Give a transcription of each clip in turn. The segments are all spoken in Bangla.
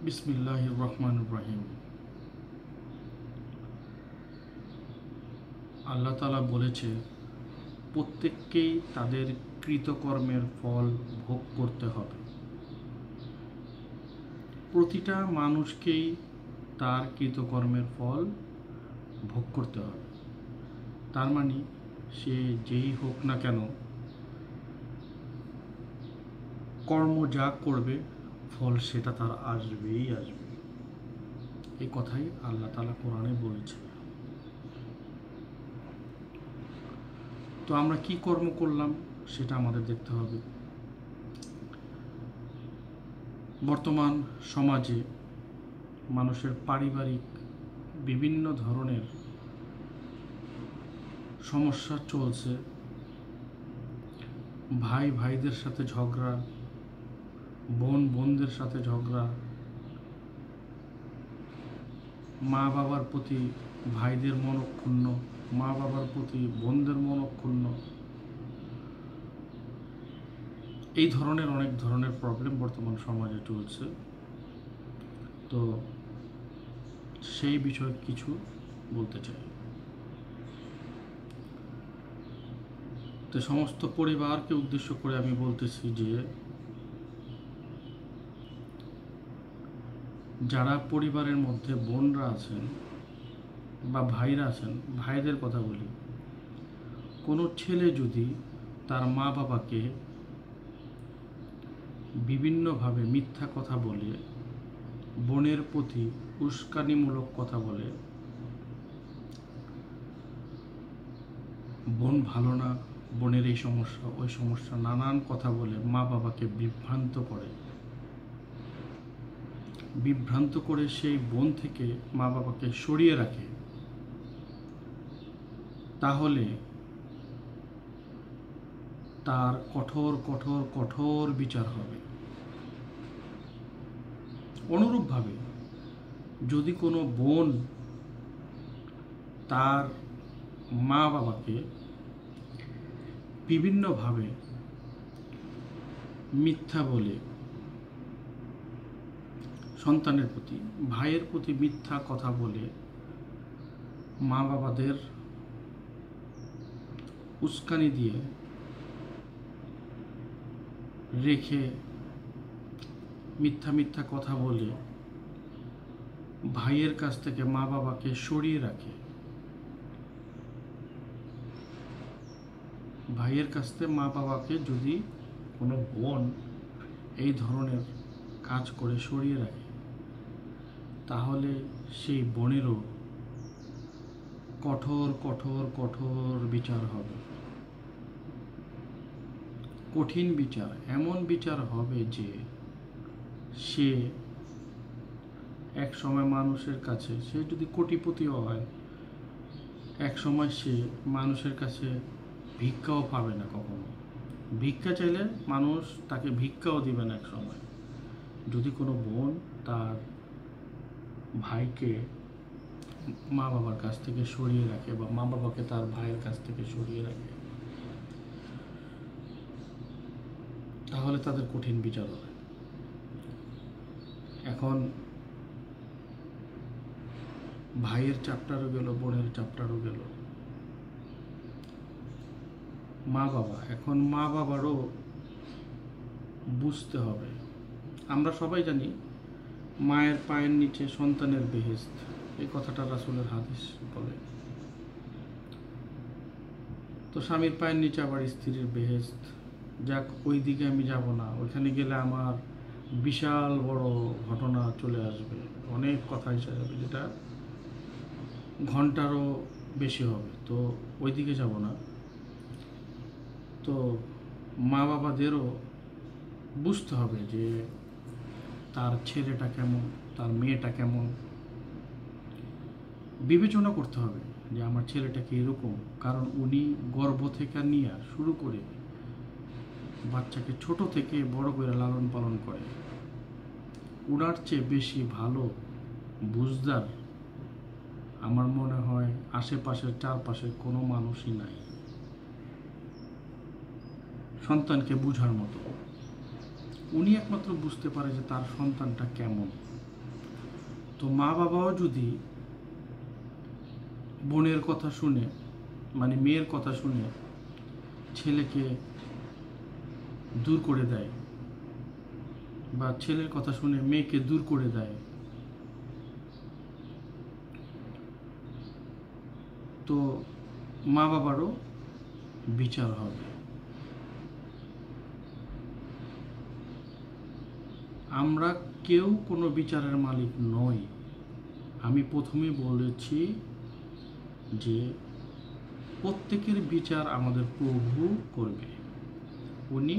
বিসমিল্লাহির রহমানির রহিম। আল্লাহ তাআলা বলেছে, প্রত্যেককেই তাদের কৃতকর্মের ফল ভোগ করতে হবে। প্রতিটা মানুষকেই তার কৃতকর্মের ফল ভোগ করতে হবে। তার মানে সে যেই হোক না কেন, কর্ম যা করবে ফল সেটা তার আসবেই আসবে। এই কথাই আল্লাহ তাআলা কোরআনে বলেছে। তো আমরা কি কর্ম করলাম সেটা আমাদের দেখতে হবে। বর্তমান সমাজে মানুষের পারিবারিক বিভিন্ন ধরনের সমস্যা চলছে। ভাই ভাইদের সাথে ঝগড়া, বোন বোনদের সাথে ঝগড়া, মা বাবার প্রতি ভাইদের মনক্ষুণ্ণ, মা বাবার প্রতি বোনদের মনক্ষুণ্ণ। এই ধরনের অনেক ধরনের প্রবলেম বর্তমান সমাজে চলছে। তো সেই বিষয়ে কিছু বলতে চাই। তো সমস্ত পরিবারকে উদ্দেশ্য করে আমি বলতেছি যে, যারা পরিবারের মধ্যে বোনরা আছেন বা ভাইরা আছেন, ভাইদের কথা বলি, কোনো ছেলে যদি তার মা বাবাকে বিভিন্নভাবে মিথ্যা কথা বলে, বোনের প্রতি উস্কানিমূলক কথা বলে, বোন ভালো না, বোনের এই সমস্যা ওই সমস্যা, নানান কথা বলে মা বাবাকে বিভ্রান্ত করে সেই বোন থেকে মা বাবাকে সরিয়ে রাখে, তাহলে তার কঠোর কঠোর কঠোর বিচার হবে। অনুরূপভাবে যদি কোনো বোন তার মা বাবাকে বিভিন্নভাবে মিথ্যা বলে, সন্তানের প্রতি, ভাইয়ের প্রতি মিথ্যা কথা বলে, মা বাবাদের উস্কানি দিয়ে রেখে, মিথ্যা মিথ্যা কথা বলে ভাইয়ের কাছ থেকে মা বাবাকে সরিয়ে রাখে, ভাইয়ের কাছ থেকে মা বাবাকে যদি কোনো বোন এই ধরনের কাজ করে সরিয়ে রাখে, তাহলে সেই বোনেরও কঠোর কঠোর কঠোর বিচার হবে। কঠিন বিচার, এমন বিচার হবে যে সে এক সময় মানুষের কাছে, সে যদি কোটিপতিও হয়, এক সময় সে মানুষের কাছে ভিক্ষাও পাবে না। কখনো ভিক্ষা চাইলে মানুষ তাকে ভিক্ষাও দিবে না এক সময়। যদি কোনো বোন তার ভাইকে মা বাবার কাছ থেকে সরিয়ে রাখে বা মা বাবাকে তার ভাইয়ের কাছ থেকে সরিয়ে রাখে, তাহলে তাদের কঠিন বিচার হবে। এখন ভাইয়ের চ্যাপ্টারও গেল, বোনের চ্যাপ্টারও গেল, মা বাবা, এখন মা বাবারও বুঝতে হবে। আমরা সবাই জানি মায়ের পায়ের নিচে সন্তানের বেহেশত, এই কথাটা রাসূলের হাদিস বলে। তো স্বামীর পায়ের নিচে আবার স্ত্রীর বেহেশত। যাক, ওই দিকে আমি যাব না, ওইখানে গেলে আমার বিশাল বড় ঘটনা চলে আসবে, অনেক কথা এসে যাবে, যেটা ঘন্টারও বেশি হবে। তো ওই দিকে যাব না। তো মা বাবাদেরও বুঝতে হবে যে তার ছেলেটা কেমন, তার মেয়েটা কেমন, বিবেচনা করতে হবে যে আমার ছেলেটাকে এরকম। কারণ উনি গর্ভ থেকে নিয়ে শুরু করে বাচ্চাকে ছোট থেকে বড় করে লালন পালন করে, উনার চেয়ে বেশি ভালো বুঝদার আমার মনে হয় আশেপাশের চারপাশের কোনো মানুষই নাই সন্তানকে বুঝার মতো। উনি একমাত্র বুঝতে পারে যে তার সন্তানটা কেমন। তো মা বাবাও যদি বোনের কথা শুনে, মানে মেয়ের কথা শুনে ছেলেকে দূর করে দেয়, বা ছেলের কথা শুনে মেয়েকে দূর করে দেয়, তো মা বাবারও বিচার হবে। আমরা কেউ কোনো বিচারের মালিক নই। আমি প্রথমে বলেছি যে প্রত্যেকের বিচার আমাদের প্রভু করবে। উনি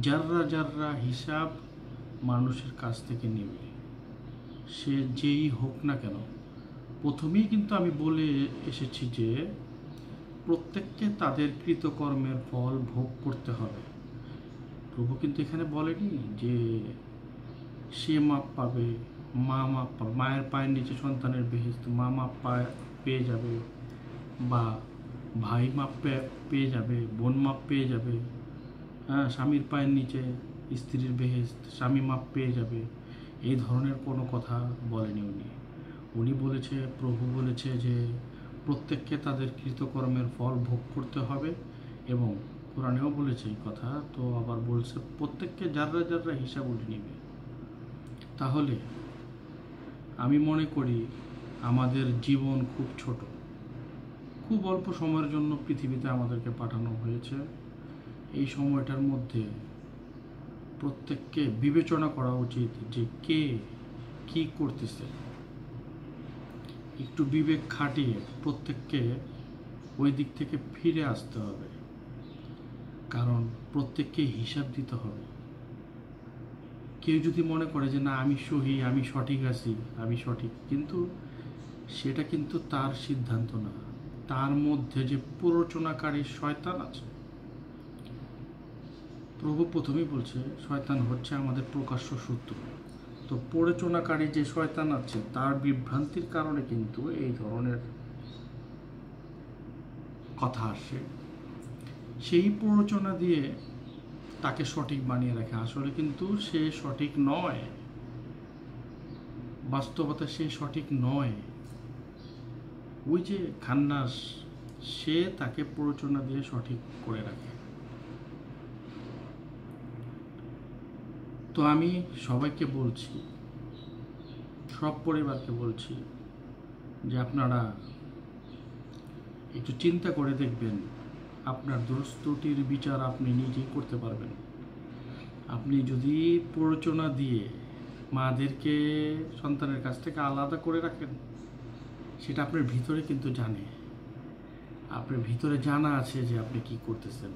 যাররা যাররা হিসাব মানুষের কাছ থেকে নেবে, সে যেই হোক না কেন। প্রথমেই কিন্তু আমি বলে এসেছি যে প্রত্যেককে তাদের কৃতকর্মের ফল ভোগ করতে হবে। প্রভু কিন্তু এখানে বলেনি যে সে মাপ পাবে, মা মাপ পাবে, মায়ের পায়ের নিচে সন্তানের বেহেশত মা মাপ পেয়ে যাবে, বা ভাই মাপ পেয়ে যাবে, বোন মাপ পেয়ে যাবে, হ্যাঁ, স্বামীর পায়ের নিচে স্ত্রীর বেহেশত, স্বামী মাপ পেয়ে যাবে, এই ধরনের কোনো কথা বলেনি উনি। উনি বলেছে, প্রভু বলেছে যে প্রত্যেককে তাদের কৃতকর্মের ফল ভোগ করতে হবে, এবং কোরআনেও বলেছে এই কথা। তো আবার বলছে প্রত্যেককে যাররা যাররা হিসাব উঠে নেবে। তাহলে আমি মনে করি আমাদের জীবন খুব ছোট, খুব অল্প সময়ের জন্য পৃথিবীতে আমাদেরকে পাঠানো হয়েছে। এই সময়টার মধ্যে প্রত্যেককে বিবেচনা করা উচিত যে কে কি করতেছে। একটু বিবেক খাটিয়ে প্রত্যেককে ওই দিক থেকে ফিরে আসতে হবে, কারণ প্রত্যেককে হিসাব দিতে হবে। কেউ যদি মনে করে যে না আমি সহি, আমি সঠিক আছি, আমি সঠিক, কিন্তু সেটা কিন্তু তার সিদ্ধান্ত না। তার মধ্যে যে প্ররোচনাকারী শয়তান আছে, প্রভু প্রথমেই বলছে শয়তান হচ্ছে আমাদের প্রকাশ্য শত্রু। তো প্ররোচনাকারী যে শয়তান আছে তার বিভ্রান্তির কারণে কিন্তু এই ধরনের কথা আসে। সেই প্ররোচনা দিয়ে তাকে সঠিক বানিয়ে রাখে, আসলে কিন্তু সে সঠিক নয়, বাস্তবতা সে সঠিক নয়। ওই যে খান্নাস, সে তাকে প্ররোচনা দিয়ে সঠিক করে রাখে। তো আমি সবাইকে বলছি, সব পরিবারকে বলছি যে আপনারা একটু চিন্তা করে দেখবেন, আপনার দোষ ত্রুটির বিচার আপনি নিজেই করতে পারবেন। আপনি যদি প্ররোচনা দিয়ে মাদেরকে সন্তানের কাছ থেকে আলাদা করে রাখেন, সেটা আপনার ভিতরে কিন্তু জানে, আপনার ভিতরে জানা আছে যে আপনি কি করতেছেন।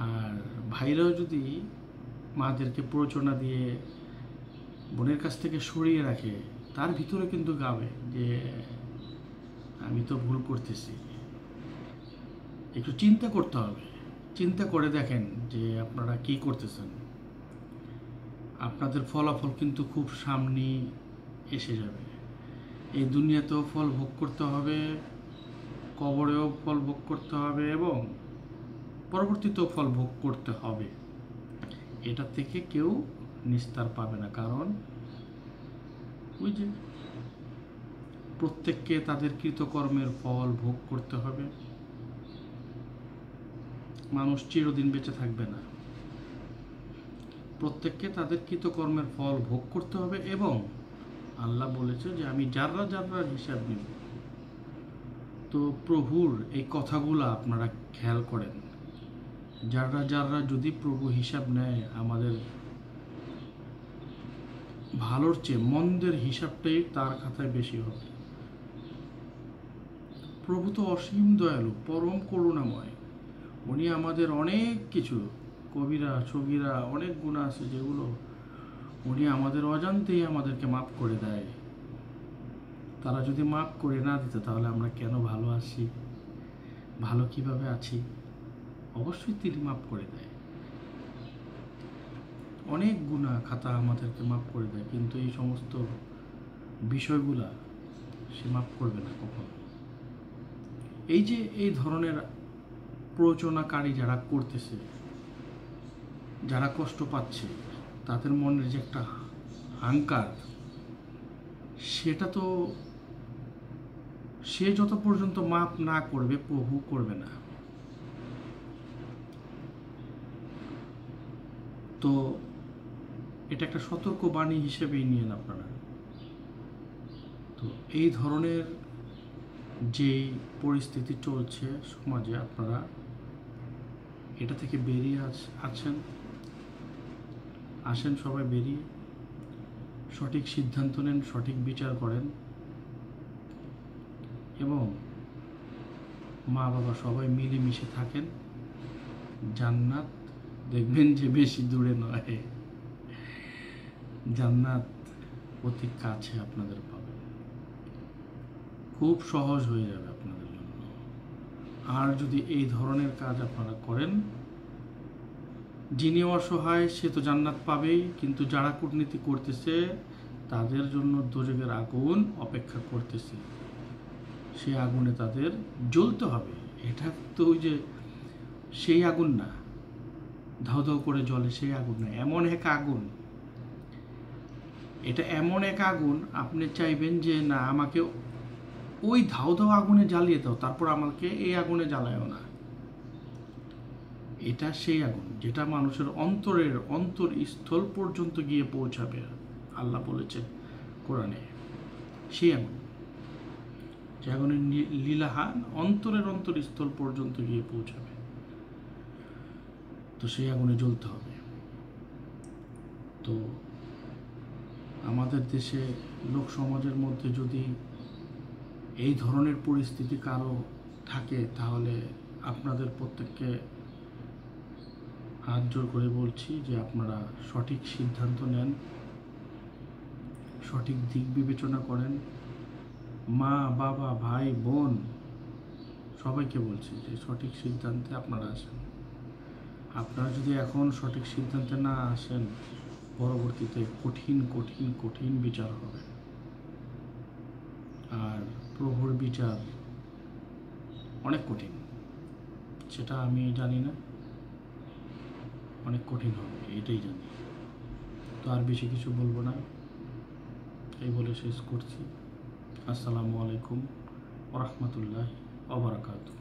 আর ভাইরাও যদি মাদেরকে প্ররোচনা দিয়ে বোনের কাছ থেকে সরিয়ে রাখে, তার ভিতরে কিন্তু গাবে যে আমি তো ভুল করতেছি। একটু চিন্তা করতে হবে, চিন্তা করে দেখেন যে আপনারা কি করতেছেন। আপনাদের ফলাফল কিন্তু খুব সামনে এসে যাবে। এই দুনিয়াতেও ফল ভোগ করতে হবে, কবরেও ফল ভোগ করতে হবে, এবং পরবর্তীতেও ফল ভোগ করতে হবে। এটা থেকে কেউ নিস্তার পাবে না, কারণ ওই যে প্রত্যেককে তাদের কৃতকর্মের ফল ভোগ করতে হবে। মানুষ চিরদিন বেঁচে থাকবে না। প্রত্যেককে তাদের কৃতকর্মের ফল ভোগ করতে হবে, এবং আল্লাহ বলেছে যে আমি যাররা যাররার হিসাব নেব। তো প্রভুর এই কথাগুলো আপনারা খেয়াল করেন, যাররা যাররা যদি প্রভু হিসাব নেয়, আমাদের ভালোর চেয়ে মন্দের হিসাবটাই তার খাতায় বেশি হবে। প্রভু তো অসীম দয়ালু, পরম করুণাময়। উনি আমাদের অনেক কিছু, কবিরা সগীরা অনেক গুনাহ আছে যেগুলো উনি আমাদের অজান্তেই আমাদেরকে মাফ করে দেয়। তারা যদি মাফ করে না দিত, তাহলে আমরা কেন ভালো আছি, ভালো কিভাবে আছি? অবশ্যই তিনি মাফ করে দেয়। অনেক গুনাহ খাতা আমাদেরকে মাফ করে দেয়, কিন্তু এই সমস্ত বিষয়গুলা সে মাফ করবে না কখনো। এই যে এই ধরনের প্ররোচনাকারী যারা করতেছে, যারা কষ্ট পাচ্ছে, তাদের মনের যে একটা হাঙ্কার, সেটা তো সে যত পর্যন্ত মাপ না করবে প্রভু করবে না। তো এটা একটা সতর্ক বাণী হিসেবেই নিয়েন আপনারা। তো এই ধরনের যেই পরিস্থিতি চলছে সমাজে, আপনারা এটা থেকে বেরিয়ে আসেন সবাই বেরিয়ে সঠিক সিদ্ধান্ত নেন, সঠিক বিচার করেন এবং মা বাবা সবাই মিলেমিশে থাকেন। জান্নাত দেখবেন যে বেশি দূরে নয়, জান্নাত অতি কাছে আপনাদের পাবেন, খুব সহজ হয়ে যাবে আপনাদের জন্য। আর যদি এই ধরনের কাজ আপনারা করেন, যিনি অসহায় সে তো জান্নাত পাবেই, কিন্তু যারা কূটনীতি করতেছে তাদের জন্য দোজখের আগুন অপেক্ষা করতেছে, সে আগুনে তাদের জ্বলতে হবে। এটা তো ওই যে সেই আগুন না, ধাউ ধাউ করে জ্বলে সেই আগুন না, এমন এক আগুন, এটা এমন এক আগুন আপনি চাইবেন যে না আমাকে ওই ধাউ ধাউ আগুনে জ্বালিয়ে দাও, তারপর আমাকে এই আগুনে জ্বালায়ও না। এটা সেই আগুন যেটা মানুষের অন্তরের অন্তরস্থল পর্যন্ত গিয়ে পৌঁছাবে, আল্লাহ বলেছে কোরআনে। সেই আগুন, যে আগুনের লীলাহা অন্তরের অন্তরস্থল পর্যন্ত গিয়ে পৌঁছাবে, তো সেই আগুনে জ্বলতে হবে। তো আমাদের দেশে লোক সমাজের মধ্যে যদি এই ধরনের পরিস্থিতি কারো থাকে, তাহলে আপনাদের প্রত্যেককে হাত জোর করে বলছি যে আপনারা সঠিক সিদ্ধান্ত নেন, সঠিক দিক বিবেচনা করেন। মা বাবা ভাই বোন সবাইকে বলছি যে সঠিক সিদ্ধান্তে আপনারা আসেন। আপনারা যদি এখন সঠিক সিদ্ধান্তে না আসেন, পরবর্তীতে কঠিন কঠিন কঠিন বিচার হবে। আর প্রভুর বিচার অনেক কঠিন, সেটা আমি জানি না, অনেক কঠিন হবে এটাই জানি। তো আর বেশি কিছু বলবো না, এই বলে শেষ করছি। আসসালামু আলাইকুম ওয়া রাহমাতুল্লাহি ওয়া বারাকাতুহু।